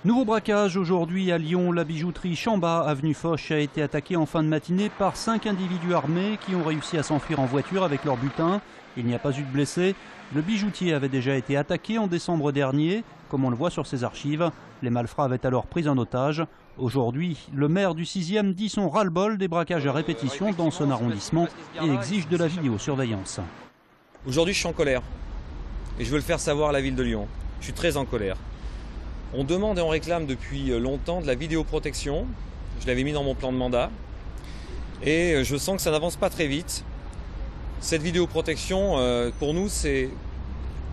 Nouveau braquage aujourd'hui à Lyon. La bijouterie Chamba, avenue Foch, a été attaquée en fin de matinée par 5 individus armés qui ont réussi à s'enfuir en voiture avec leur butin. Il n'y a pas eu de blessés. Le bijoutier avait déjà été attaqué en décembre dernier, comme on le voit sur ses archives. Les malfrats avaient alors pris en otage. Aujourd'hui, le maire du 6e dit son ras-le-bol des braquages à répétition dans son arrondissement et exige de la vidéosurveillance. Aujourd'hui, je suis en colère et je veux le faire savoir à la ville de Lyon. Je suis très en colère. On demande et on réclame depuis longtemps de la vidéoprotection. Je l'avais mis dans mon plan de mandat. Et je sens que ça n'avance pas très vite. Cette vidéoprotection, pour nous, c'est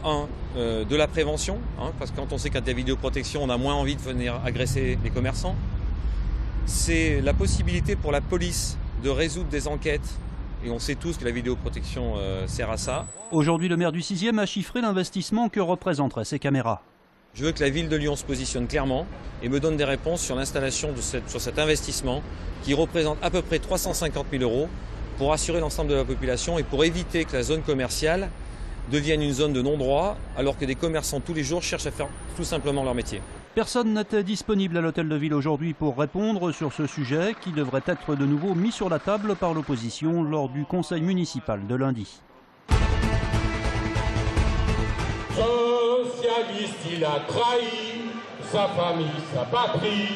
de la prévention. Parce que quand on sait qu'il y a de la vidéoprotection, on a moins envie de venir agresser les commerçants. C'est la possibilité pour la police de résoudre des enquêtes. Et on sait tous que la vidéoprotection sert à ça. Aujourd'hui, le maire du 6e a chiffré l'investissement que représenteraient ces caméras. Je veux que la ville de Lyon se positionne clairement et me donne des réponses sur l'installation sur cet investissement qui représente à peu près 350 000 € pour assurer l'ensemble de la population et pour éviter que la zone commerciale devienne une zone de non-droit alors que des commerçants tous les jours cherchent à faire tout simplement leur métier. Personne n'était disponible à l'hôtel de ville aujourd'hui pour répondre sur ce sujet qui devrait être de nouveau mis sur la table par l'opposition lors du conseil municipal de lundi. Socialiste, il a trahi sa famille, sa patrie,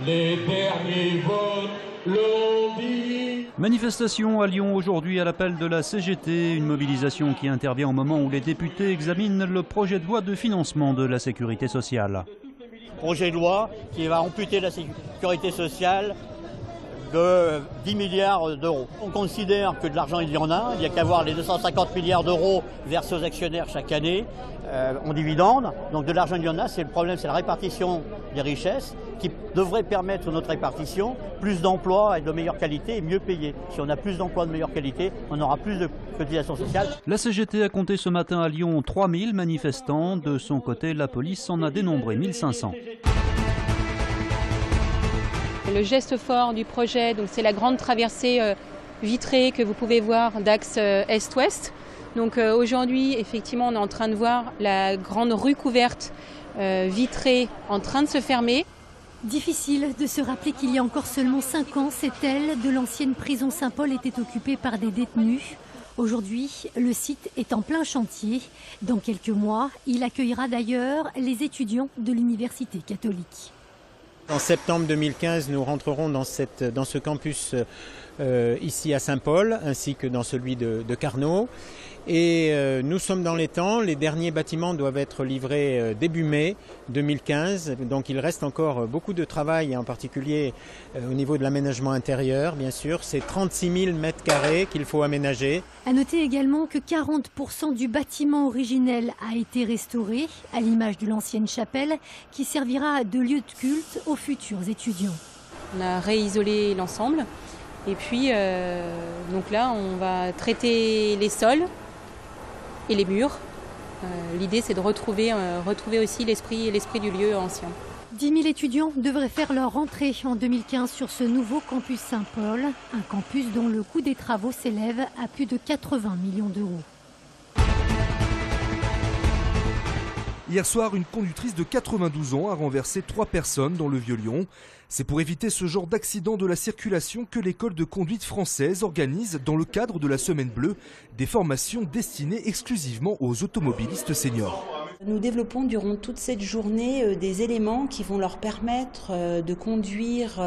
les derniers votes l'ont dit. Manifestation à Lyon aujourd'hui à l'appel de la CGT, une mobilisation qui intervient au moment où les députés examinent le projet de loi de financement de la sécurité sociale. Projet de loi qui va amputer la sécurité sociale de 10 milliards d'euros. On considère que de l'argent il y en a, il n'y a qu'à voir les 250 milliards d'euros versés aux actionnaires chaque année en dividendes. Donc de l'argent il y en a, c'est le problème, c'est la répartition des richesses qui devrait permettre notre répartition, plus d'emplois et de meilleure qualité et mieux payés. Si on a plus d'emplois de meilleure qualité, on aura plus de cotisations sociales. La CGT a compté ce matin à Lyon 3000 manifestants. De son côté, la police en a dénombré 1500. Le geste fort du projet, c'est la grande traversée vitrée que vous pouvez voir d'axe est-ouest. Donc aujourd'hui, effectivement, on est en train de voir la grande rue couverte vitrée en train de se fermer. Difficile de se rappeler qu'il y a encore seulement 5 ans, cette aile de l'ancienne prison Saint-Paul était occupée par des détenus. Aujourd'hui, le site est en plein chantier. Dans quelques mois, il accueillera d'ailleurs les étudiants de l'université catholique. En septembre 2015, nous rentrerons dans ce campus ici à Saint-Paul, ainsi que dans celui de Carnot. Et nous sommes dans les temps, les derniers bâtiments doivent être livrés début mai 2015. Donc il reste encore beaucoup de travail, en particulier au niveau de l'aménagement intérieur, bien sûr. C'est 36 000 mètres carrés qu'il faut aménager. À noter également que 40% du bâtiment originel a été restauré, à l'image de l'ancienne chapelle, qui servira de lieu de culte aux futurs étudiants. On a réisolé l'ensemble et puis donc là on va traiter les sols et les murs. L'idée c'est de retrouver aussi l'esprit du lieu ancien. 10 000 étudiants devraient faire leur entrée en 2015 sur ce nouveau campus Saint-Paul, un campus dont le coût des travaux s'élève à plus de 80 millions d'euros. Hier soir, une conductrice de 92 ans a renversé 3 personnes dans le Vieux-Lyon. C'est pour éviter ce genre d'accident de la circulation que l'école de conduite française organise, dans le cadre de la Semaine Bleue, des formations destinées exclusivement aux automobilistes seniors. Nous développons durant toute cette journée des éléments qui vont leur permettre de conduire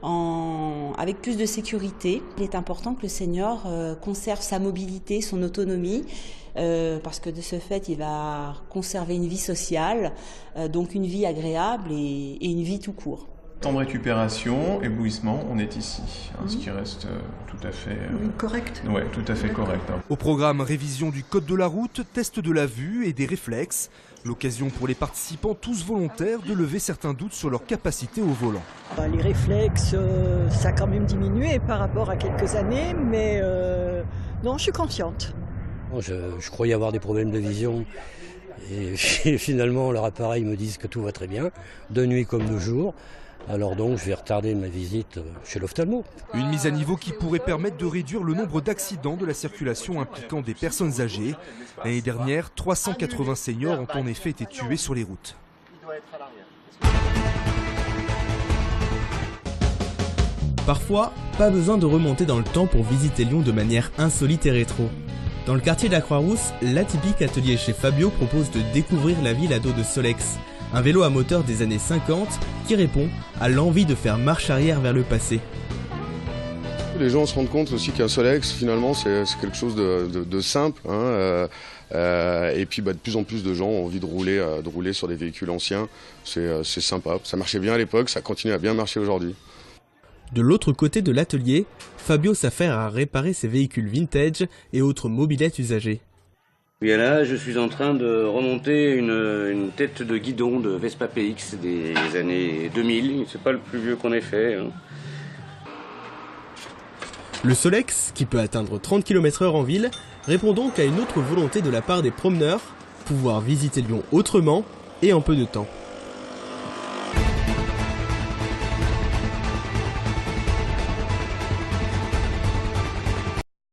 avec plus de sécurité. Il est important que le senior conserve sa mobilité, son autonomie, parce que de ce fait, il va conserver une vie sociale, donc une vie agréable et une vie tout court. Temps de récupération, éblouissement, on est ici, ce qui reste tout à fait correct. Ouais, tout à fait correct. Au programme, révision du code de la route, test de la vue et des réflexes. L'occasion pour les participants, tous volontaires, de lever certains doutes sur leur capacité au volant. Les réflexes, ça a quand même diminué par rapport à quelques années, mais non, je suis confiante. Je croyais avoir des problèmes de vision et finalement leur appareil me dit que tout va très bien, de nuit comme de jour. Alors donc je vais retarder ma visite chez l'ophtalmo. Une mise à niveau qui pourrait permettre de réduire le nombre d'accidents de la circulation impliquant des personnes âgées. L'année dernière, 380 seniors ont en effet été tués sur les routes. Parfois, pas besoin de remonter dans le temps pour visiter Lyon de manière insolite et rétro. Dans le quartier de la Croix-Rousse, l'atypique atelier chez Fabio propose de découvrir la ville à dos de Solex, un vélo à moteur des années 50 qui répond à l'envie de faire marche arrière vers le passé. Les gens se rendent compte aussi qu'un Solex, finalement, c'est quelque chose de simple. Et puis de plus en plus de gens ont envie de rouler sur des véhicules anciens. C'est sympa. Ça marchait bien à l'époque, ça continue à bien marcher aujourd'hui. De l'autre côté de l'atelier, Fabio s'affaire à réparer ses véhicules vintage et autres mobylettes usagées. Et là, je suis en train de remonter une tête de guidon de Vespa PX des années 2000. C'est pas le plus vieux qu'on ait fait. Le Solex, qui peut atteindre 30 km/h en ville, répond donc à une autre volonté de la part des promeneurs, pouvoir visiter Lyon autrement et en peu de temps.